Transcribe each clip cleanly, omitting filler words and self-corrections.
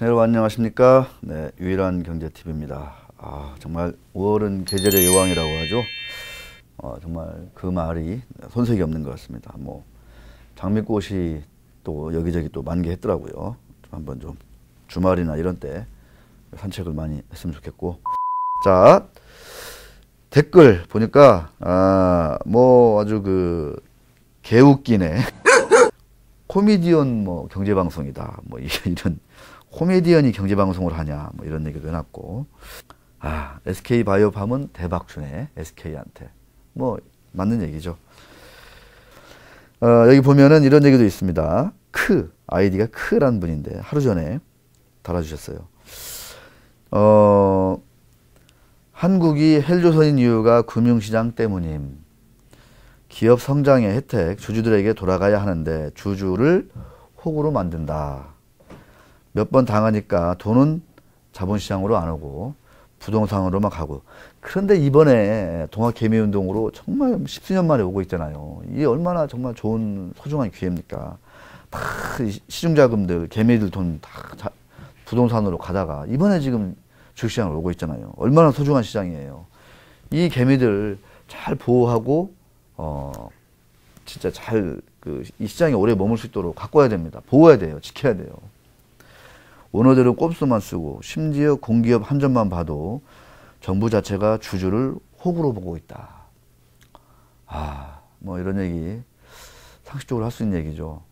여러분 안녕하십니까? 네, 유일한 경제TV입니다. 정말 5월은 계절의 여왕이라고 하죠. 정말 그 말이 손색이 없는 것 같습니다. 뭐 장미꽃이 또 여기저기 또 만개했더라고요. 한번 좀 주말이나 이런 때 산책을 많이 했으면 좋겠고. 자, 댓글 보니까 뭐 아주 그 개웃기네. 코미디언 뭐 경제방송이다. 뭐 이런 코미디언이 경제방송을 하냐 뭐 이런 얘기도 해놨고, SK바이오팜은 대박 주네 SK한테. 뭐 맞는 얘기죠. 여기 보면은 이런 얘기도 있습니다. 아이디가 크라는 분인데 하루 전에 달아주셨어요. 한국이 헬조선인 이유가 금융시장 때문임. 기업 성장의 혜택 주주들에게 돌아가야 하는데 주주를 호구로 만든다. 몇 번 당하니까 돈은 자본시장으로 안 오고 부동산으로만 가고. 그런데 이번에 동학개미운동으로 정말 십수년 만에 오고 있잖아요. 이게 얼마나 정말 좋은 소중한 기회입니까? 다 시중자금들, 개미들 돈 다 부동산으로 가다가 이번에 지금 주식시장으로 오고 있잖아요. 얼마나 소중한 시장이에요. 이 개미들 잘 보호하고 진짜 잘 이 시장에 오래 머물 수 있도록 가꿔야 됩니다. 보호해야 돼요. 지켜야 돼요. 오너들은 꼼수만 쓰고 심지어 공기업 한 점만 봐도 정부 자체가 주주를 호구로 보고 있다. 뭐 이런 얘기 상식적으로 할 수 있는 얘기죠.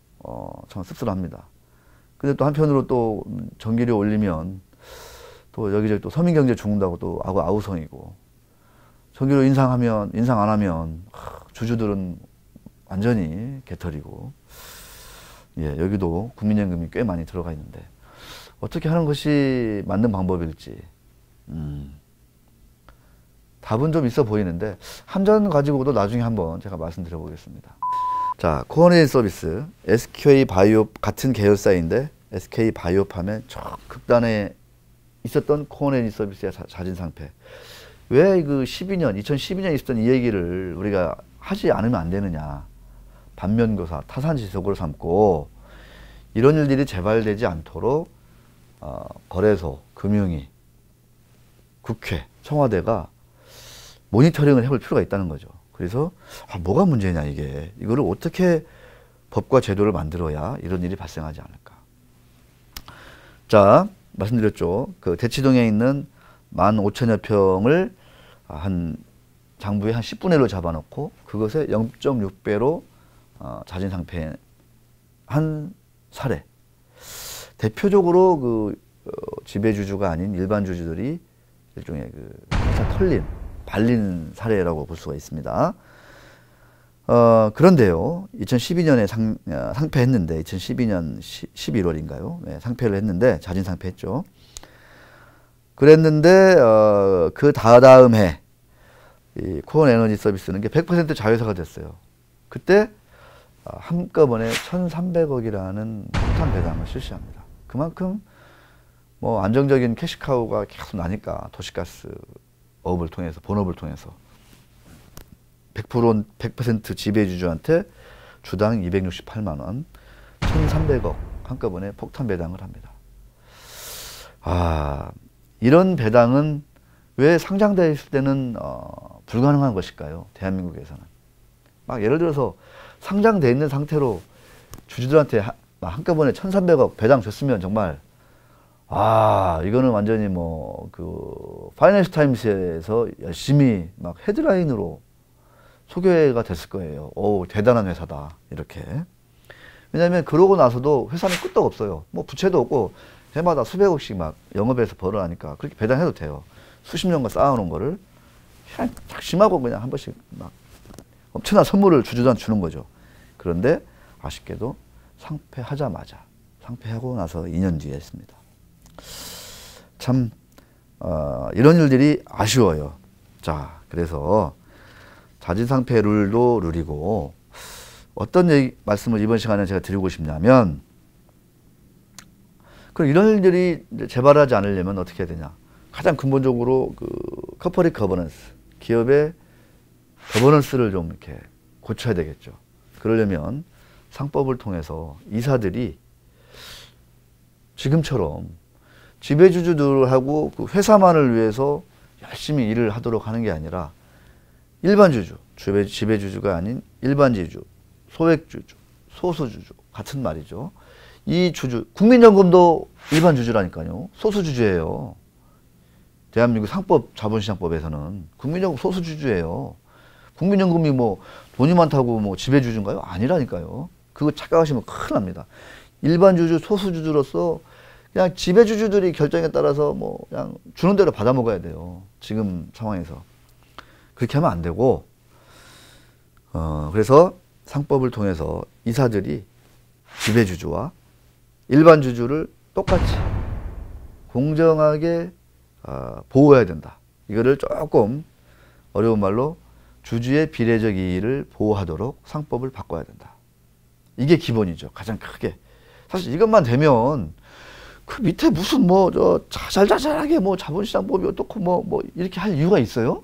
참 씁쓸합니다. 근데 또 한편으로 또 전기료 올리면 또 여기저기 또 서민경제 죽는다고 또 아우성이고, 전기료 인상 안 하면 주주들은 완전히 개털이고. 예, 여기도 국민연금이 꽤 많이 들어가 있는데 어떻게 하는 것이 맞는 방법일지 답은 좀 있어 보이는데 한전 가지고도 나중에 한번 제가 말씀드려 보겠습니다. 자, 코어네일 서비스 SK바이오 같은 계열사인데 SK바이오팜의 극단에 있었던 코어네일 서비스의 자진상폐. 왜 2012년 있었던 이 얘기를 우리가 하지 않으면 안 되느냐. 반면교사, 타산지석으로 삼고 이런 일들이 재발되지 않도록 거래소, 금융위, 국회, 청와대가 모니터링을 해볼 필요가 있다는 거죠. 그래서 뭐가 문제냐 이게. 이거를 어떻게 법과 제도를 만들어야 이런 일이 발생하지 않을까. 자, 말씀드렸죠. 그 대치동에 있는 15,000여 평을 장부에 한 10분의 1로 잡아놓고 그것에 0.6배로 자진상폐한 사례. 대표적으로 지배주주가 아닌 일반 주주들이 일종의 발린 사례라고 볼 수가 있습니다. 그런데요, 2012년에 상폐했는데, 2012년 11월인가요? 네, 상폐를 했는데, 자진상폐했죠. 그랬는데, 그 다다음 해, 이 코어에너지 서비스는 100% 자회사가 됐어요. 그때 한꺼번에 1,300억이라는 폭탄 배당을 실시합니다. 그만큼 뭐 안정적인 캐시카우가 계속 나니까 도시가스 업을 통해서, 본업을 통해서 100% 지배주주한테 주당 268만 원, 1,300억 한꺼번에 폭탄 배당을 합니다. 이런 배당은 왜 상장되어 있을 때는 불가능한 것일까요? 대한민국에서는. 막 예를 들어서 상장되어 있는 상태로 주주들한테 한꺼번에 1,300억 배당 줬으면 정말 이거는 완전히 파이낸셜 타임스에서 열심히 막 헤드라인으로 소개가 됐을 거예요. 오, 대단한 회사다 이렇게. 왜냐하면 그러고 나서도 회사는 끝도 없어요. 뭐 부채도 없고 해마다 수백억씩 막 영업에서 벌어나니까 그렇게 배당해도 돼요. 수십 년간 쌓아놓은 거를 그냥 작심하고 그냥 한 번씩 막 엄청난 선물을 주주들한테 주는 거죠. 그런데 아쉽게도 상폐하자마자, 상폐하고 나서 2년 뒤에 했습니다. 참 이런 일들이 아쉬워요. 자, 그래서 자진상폐 룰도 룰이고, 어떤 말씀을 이번 시간에 제가 드리고 싶냐면, 그럼 이런 일들이 재발하지 않으려면 어떻게 해야 되냐. 가장 근본적으로 커퍼레이트 거버넌스, 기업의 거버넌스를 좀 이렇게 고쳐야 되겠죠. 그러려면 상법을 통해서 이사들이 지금처럼 지배주주들하고 그 회사만을 위해서 열심히 일을 하도록 하는 게 아니라 일반 주주, 지배주주가 아닌 일반 지주, 소액주주, 소수주주 같은 말이죠. 이 주주, 국민연금도 일반 주주라니까요. 소수주주예요. 대한민국 상법 자본시장법에서는 국민연금 소수주주예요. 국민연금이 뭐 돈이 많다고 뭐 지배주주인가요? 아니라니까요. 그거 착각하시면 큰일 납니다. 일반 주주, 소수주주로서 그냥 지배주주들이 결정에 따라서 뭐 그냥 주는 대로 받아 먹어야 돼요. 지금 상황에서. 그렇게 하면 안 되고, 그래서 상법을 통해서 이사들이 지배주주와 일반 주주를 똑같이 공정하게 보호해야 된다. 이거를 조금 어려운 말로 주주의 비례적 이의를 보호하도록 상법을 바꿔야 된다. 이게 기본이죠. 가장 크게. 사실 이것만 되면 그 밑에 무슨 뭐 저 자잘자잘하게 뭐 자본시장법이 어떻고 뭐 이렇게 할 이유가 있어요?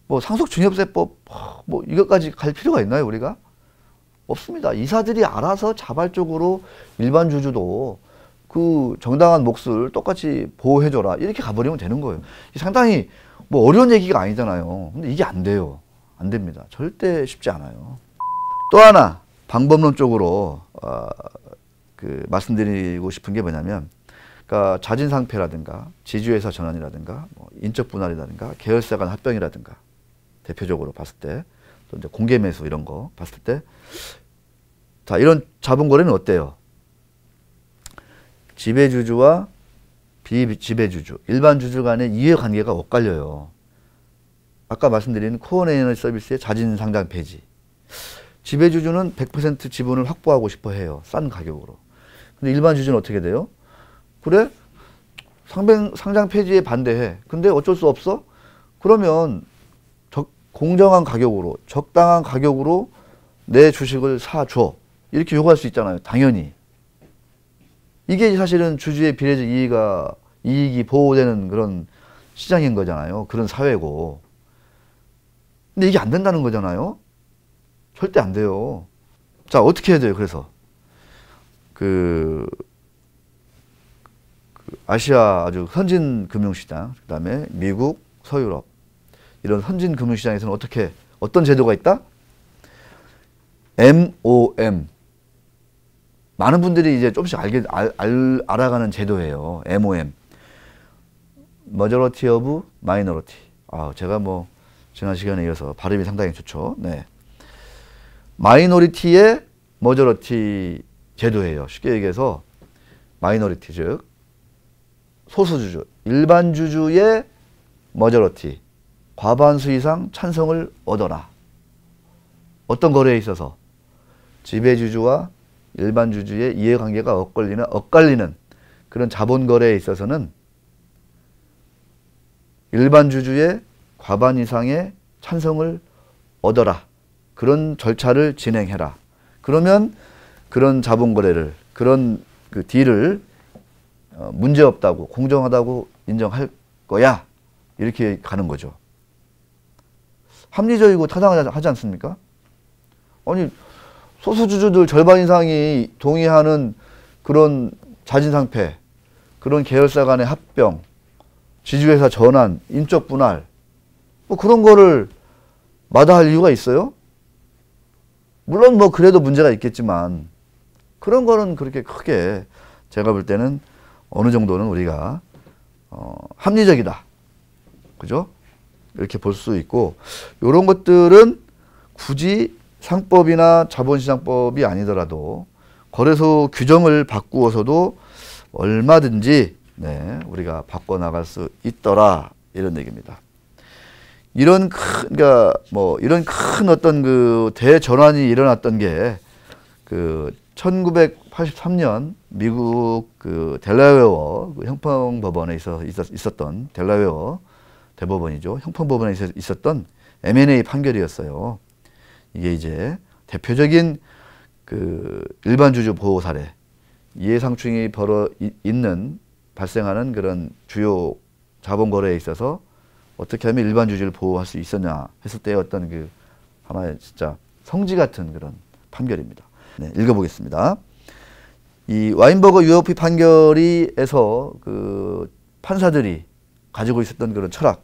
뭐 상속증여세법 뭐 이것까지 갈 필요가 있나요, 우리가? 없습니다. 이사들이 알아서 자발적으로 일반 주주도 그 정당한 몫을 똑같이 보호해줘라. 이렇게 가버리면 되는 거예요. 상당히 뭐 어려운 얘기가 아니잖아요. 근데 이게 안 돼요. 안 됩니다. 절대 쉽지 않아요. 또 하나 방법론적으로 말씀드리고 싶은 게 뭐냐면, 그러니까 자진상폐라든가 지주회사 전환이라든가 뭐 인적 분할이라든가 계열사 간 합병이라든가 대표적으로 봤을 때, 또 이제 공개 매수 이런 거 봤을 때, 자, 이런 자본거래는 어때요? 지배주주와 비지배주주, 일반 주주 간의 이해관계가 엇갈려요. 아까 말씀드린 코어 에너지 서비스의 자진상장 폐지. 지배주주는 100% 지분을 확보하고 싶어 해요. 싼 가격으로. 근데 일반 주주는 어떻게 돼요? 그래? 상장 폐지에 반대해. 근데 어쩔 수 없어? 그러면 공정한 가격으로, 적당한 가격으로 내 주식을 사줘. 이렇게 요구할 수 있잖아요. 당연히. 이게 사실은 주주의 비례적 이익이 보호되는 그런 시장인 거잖아요. 그런 사회고. 근데 이게 안 된다는 거잖아요. 절대 안 돼요. 자, 어떻게 해야 돼요? 그래서 아시아 아주 선진 금융시장, 그 다음에 미국, 서유럽 이런 선진 금융시장에서는 어떤 제도가 있다? MOM. 많은 분들이 이제 조금씩 알아가는 제도예요. MOM. Majority of Minority. 제가 뭐 지난 시간에 이어서 발음이 상당히 좋죠. 네. 마이너리티의 머저러티 제도예요. 쉽게 얘기해서 마이너리티, 즉 소수주주, 일반 주주의 머저러티, 과반수 이상 찬성을 얻어라. 어떤 거래에 있어서 지배주주와 일반 주주의 이해관계가 엇갈리는 그런 자본 거래에 있어서는 일반 주주의 과반 이상의 찬성을 얻어라. 그런 절차를 진행해라. 그러면 그런 자본 거래를, 그런 그 딜을 문제없다고, 공정하다고 인정할 거야. 이렇게 가는 거죠. 합리적이고 타당하지 않습니까? 아니, 소수주주들 절반 이상이 동의하는 그런 자진상폐, 그런 계열사 간의 합병, 지주회사 전환, 인적 분할, 뭐 그런 거를 마다할 이유가 있어요? 물론 뭐 그래도 문제가 있겠지만 그런 거는 그렇게 크게 제가 볼 때는 어느 정도는 우리가 합리적이다. 그죠? 이렇게 볼 수 있고, 이런 것들은 굳이 상법이나 자본시장법이 아니더라도 거래소 규정을 바꾸어서도 얼마든지 우리가 바꿔나갈 수 있더라. 이런 얘기입니다. 이런 큰 어떤 그 대전환이 일어났던 게 그 1983년 미국 그 델라웨어 그 형평법원에 있었던 델라웨어 대법원이죠. 형평법원에 있었던 M&A 판결이었어요. 이게 이제 대표적인 그 일반 주주 보호 사례, 이해상충이 발생하는 그런 주요 자본 거래에 있어서 어떻게 하면 일반 주주를 보호할 수 있었냐 했을 때 어떤 그 하나의 진짜 성지 같은 그런 판결입니다. 네, 읽어보겠습니다. 이 와인버거 UOP 판결이에서 그 판사들이 가지고 있었던 그런 철학,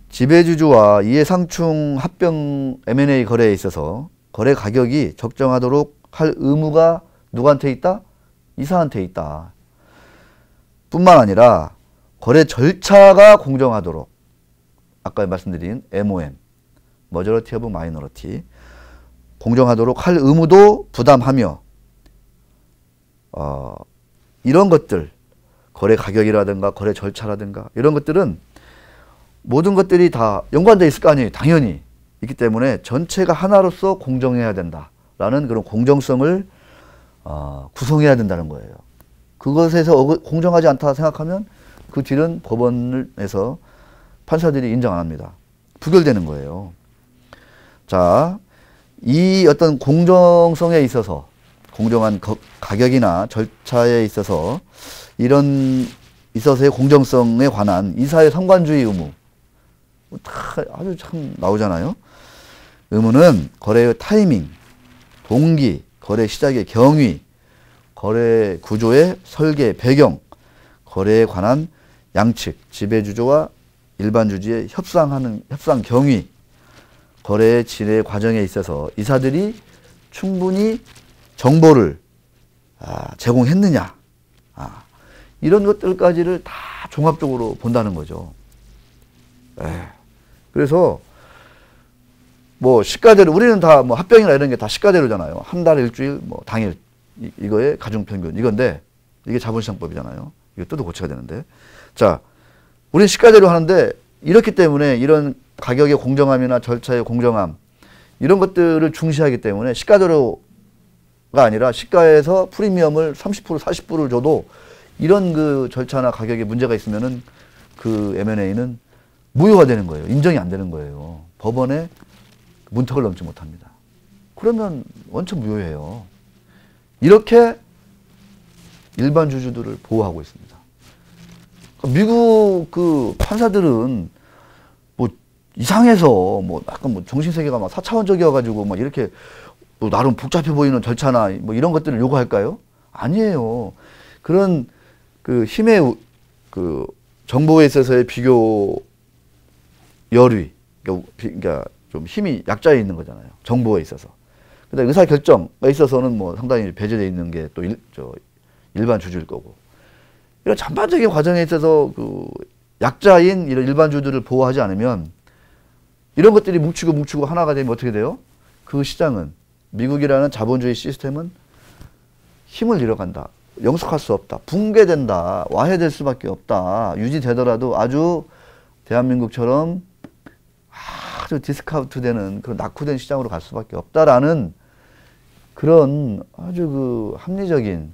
지배주주와 이해상충 합병 M&A 거래에 있어서 거래 가격이 적정하도록 할 의무가 누구한테 있다? 이사한테 있다. 뿐만 아니라 거래 절차가 공정하도록, 아까 말씀드린 MOM, 머저러티 오브 마이너리티, 공정하도록 할 의무도 부담하며 이런 것들, 거래 가격이라든가 거래 절차라든가 이런 것들은 모든 것들이 다 연관되어 있을 거 아니에요. 당연히 있기 때문에 전체가 하나로서 공정해야 된다라는 그런 공정성을 구성해야 된다는 거예요. 그것에서 공정하지 않다 생각하면 그 뒤는 법원에서 판사들이 인정 안 합니다. 부결되는 거예요. 자, 이 어떤 공정성에 있어서, 공정한 가격이나 절차에 있어서 이런 있어서의 공정성에 관한 이사의 성관주의 의무, 다 아주 참 나오잖아요. 의무는 거래의 타이밍, 동기, 거래 시작의 경위, 거래 구조의 설계, 배경, 거래에 관한 양측, 지배주주와 일반주주의 협상 경위, 거래의 진행 과정에 있어서 이사들이 충분히 정보를 제공했느냐, 이런 것들까지를 다 종합적으로 본다는 거죠. 그래서 뭐 시가대로, 우리는 다 뭐 합병이나 이런 게 다 시가대로잖아요. 한 달, 일주일, 뭐 당일, 이거의 가중평균, 이건데 이게 자본시장법이잖아요. 이것도 고쳐야 되는데, 자, 우리는 시가대로 하는데 이렇기 때문에 이런 가격의 공정함이나 절차의 공정함, 이런 것들을 중시하기 때문에 시가대로가 아니라 시가에서 프리미엄을 30%, 40%를 줘도 이런 그 절차나 가격에 문제가 있으면은 그 M&A는 무효가 되는 거예요. 인정이 안 되는 거예요. 법원에 문턱을 넘지 못합니다. 그러면 원천 무효예요. 이렇게 일반 주주들을 보호하고 있습니다. 미국 그 판사들은 뭐 이상해서 뭐 약간 뭐 정신세계가 막 4차원적이어가지고 막 이렇게 뭐 나름 복잡해 보이는 절차나 뭐 이런 것들을 요구할까요? 아니에요. 그런 그 힘의 그 정보에 있어서의 비교 열의, 그러니까 좀 힘이 약자에 있는 거잖아요. 정보에 있어서. 그다음에 의사 결정에 있어서는 뭐 상당히 배제되어 있는 게 또 일반 주주일 거고. 이런 전반적인 과정에 있어서 그 약자인 이런 일반주주들을 보호하지 않으면 이런 것들이 뭉치고 하나가 되면 어떻게 돼요? 그 시장은, 미국이라는 자본주의 시스템은 힘을 잃어간다. 영속할 수 없다. 붕괴된다. 와해될 수밖에 없다. 유지되더라도 아주 대한민국처럼 아주 디스카운트되는 그런 낙후된 시장으로 갈 수밖에 없다라는 그런 아주 그 합리적인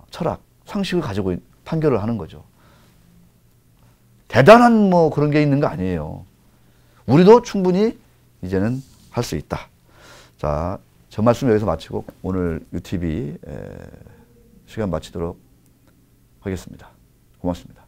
철학, 상식을 가지고 판결을 하는 거죠. 대단한 뭐 그런 게 있는 거 아니에요. 우리도 충분히 이제는 할 수 있다. 자, 저 말씀 여기서 마치고 오늘 UTV 시간 마치도록 하겠습니다. 고맙습니다.